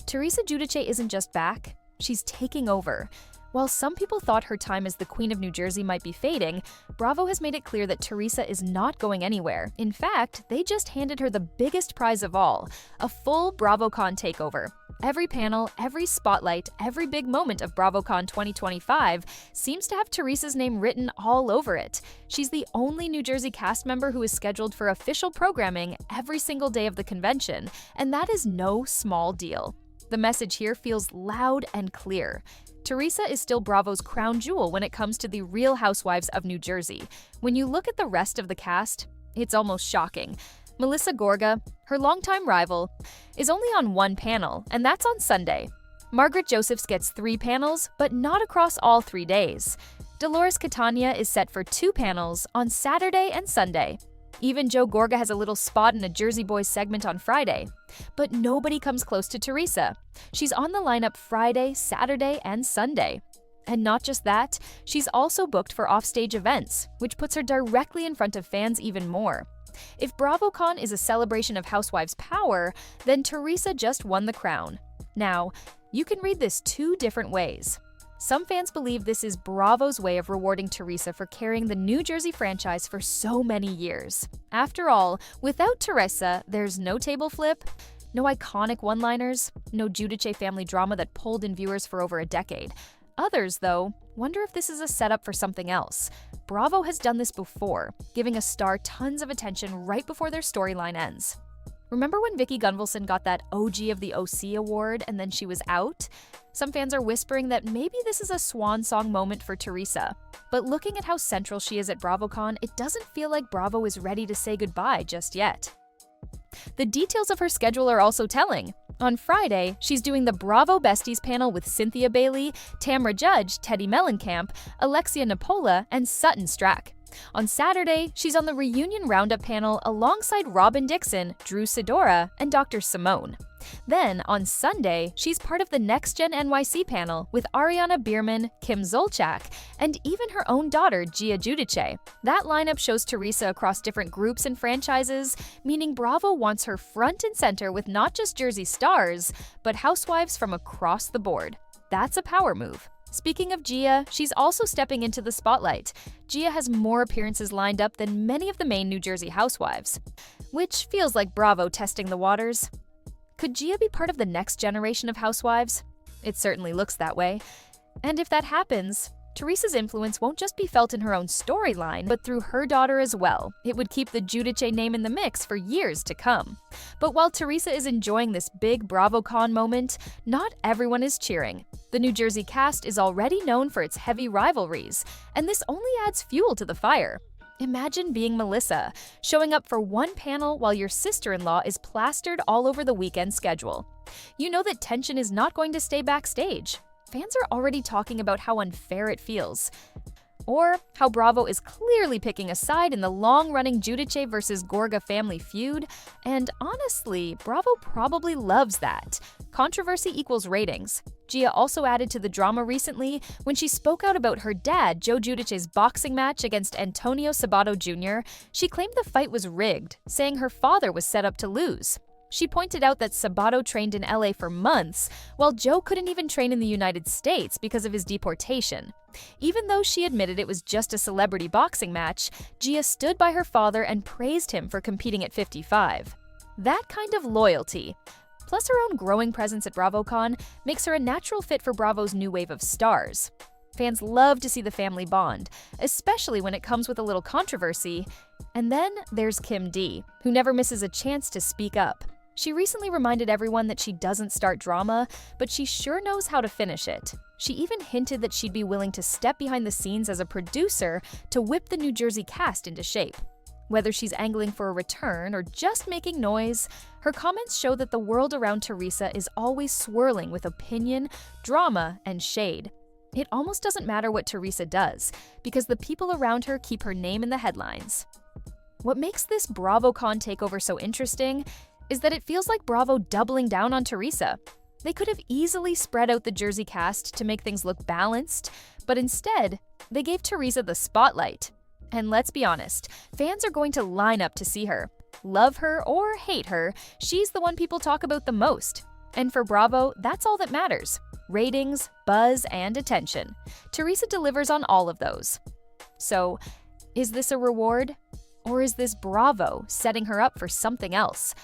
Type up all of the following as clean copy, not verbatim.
Teresa Giudice isn't just back, she's taking over. While some people thought her time as the Queen of New Jersey might be fading, Bravo has made it clear that Teresa is not going anywhere. In fact, they just handed her the biggest prize of all, a full BravoCon takeover. Every panel, every spotlight, every big moment of BravoCon 2025 seems to have Teresa's name written all over it. She's the only New Jersey cast member who is scheduled for official programming every single day of the convention, and that is no small deal. The message here feels loud and clear. Teresa is still Bravo's crown jewel when it comes to the Real Housewives of New Jersey. When you look at the rest of the cast, it's almost shocking. Melissa Gorga, her longtime rival, is only on one panel, and that's on Sunday. Margaret Josephs gets 3 panels, but not across all 3 days. Dolores Catania is set for 2 panels on Saturday and Sunday. Even Joe Gorga has a little spot in a Jersey Boys segment on Friday. But nobody comes close to Teresa. She's on the lineup Friday, Saturday, and Sunday. And not just that, she's also booked for offstage events, which puts her directly in front of fans even more. If BravoCon is a celebration of Housewives' power, then Teresa just won the crown. Now, you can read this 2 different ways. Some fans believe this is Bravo's way of rewarding Teresa for carrying the New Jersey franchise for so many years. After all, without Teresa, there's no table flip, no iconic one-liners, no Giudice family drama that pulled in viewers for over a decade. Others, though, wonder if this is a setup for something else. Bravo has done this before, giving a star tons of attention right before their storyline ends. Remember when Vicki Gunvalson got that OG of the OC award and then she was out? Some fans are whispering that maybe this is a swan song moment for Teresa. But looking at how central she is at BravoCon, it doesn't feel like Bravo is ready to say goodbye just yet. The details of her schedule are also telling. On Friday, she's doing the Bravo Besties panel with Cynthia Bailey, Tamra Judge, Teddy Mellencamp, Alexia Napola, and Sutton Strack. On Saturday, she's on the Reunion Roundup panel alongside Robin Dixon, Drew Sidora, and Dr. Simone. Then, on Sunday, she's part of the Next Gen NYC panel with Ariana Bierman, Kim Zolciak, and even her own daughter, Gia Giudice. That lineup shows Teresa across different groups and franchises, meaning Bravo wants her front and center with not just Jersey stars, but housewives from across the board. That's a power move. Speaking of Gia, she's also stepping into the spotlight. Gia has more appearances lined up than many of the main New Jersey housewives, which feels like Bravo testing the waters. Could Gia be part of the next generation of housewives? It certainly looks that way. And if that happens, Teresa's influence won't just be felt in her own storyline, but through her daughter as well. It would keep the Giudice name in the mix for years to come. But while Teresa is enjoying this big BravoCon moment, not everyone is cheering. The New Jersey cast is already known for its heavy rivalries, and this only adds fuel to the fire. Imagine being Melissa, showing up for one panel while your sister-in-law is plastered all over the weekend schedule. You know that tension is not going to stay backstage. Fans are already talking about how unfair it feels. Or how Bravo is clearly picking a side in the long-running Giudice versus Gorga family feud. And honestly, Bravo probably loves that. Controversy equals ratings. Gia also added to the drama recently when she spoke out about her dad, Joe Giudice's boxing match against Antonio Sabato Jr. She claimed the fight was rigged, saying her father was set up to lose. She pointed out that Sabato trained in LA for months, while Joe couldn't even train in the United States because of his deportation. Even though she admitted it was just a celebrity boxing match, Gia stood by her father and praised him for competing at 55. That kind of loyalty, plus her own growing presence at BravoCon, makes her a natural fit for Bravo's new wave of stars. Fans love to see the family bond, especially when it comes with a little controversy. And then there's Kim D, who never misses a chance to speak up. She recently reminded everyone that she doesn't start drama, but she sure knows how to finish it. She even hinted that she'd be willing to step behind the scenes as a producer to whip the New Jersey cast into shape. Whether she's angling for a return or just making noise, her comments show that the world around Teresa is always swirling with opinion, drama, and shade. It almost doesn't matter what Teresa does, because the people around her keep her name in the headlines. What makes this BravoCon takeover so interesting is that it feels like Bravo doubling down on Teresa. They could have easily spread out the Jersey cast to make things look balanced, but instead, they gave Teresa the spotlight. And let's be honest, fans are going to line up to see her. Love her or hate her, she's the one people talk about the most. And for Bravo, that's all that matters. Ratings, buzz, and attention. Teresa delivers on all of those. So, is this a reward? Or is this Bravo setting her up for something else?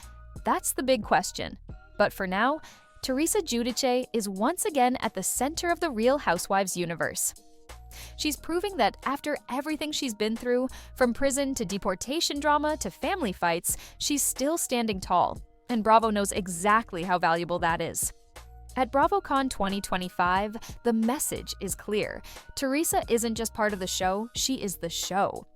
That's the big question. But for now, Teresa Giudice is once again at the center of the Real Housewives universe. She's proving that after everything she's been through, from prison to deportation drama to family fights, she's still standing tall. And Bravo knows exactly how valuable that is. At BravoCon 2025, the message is clear. Teresa isn't just part of the show, she is the show.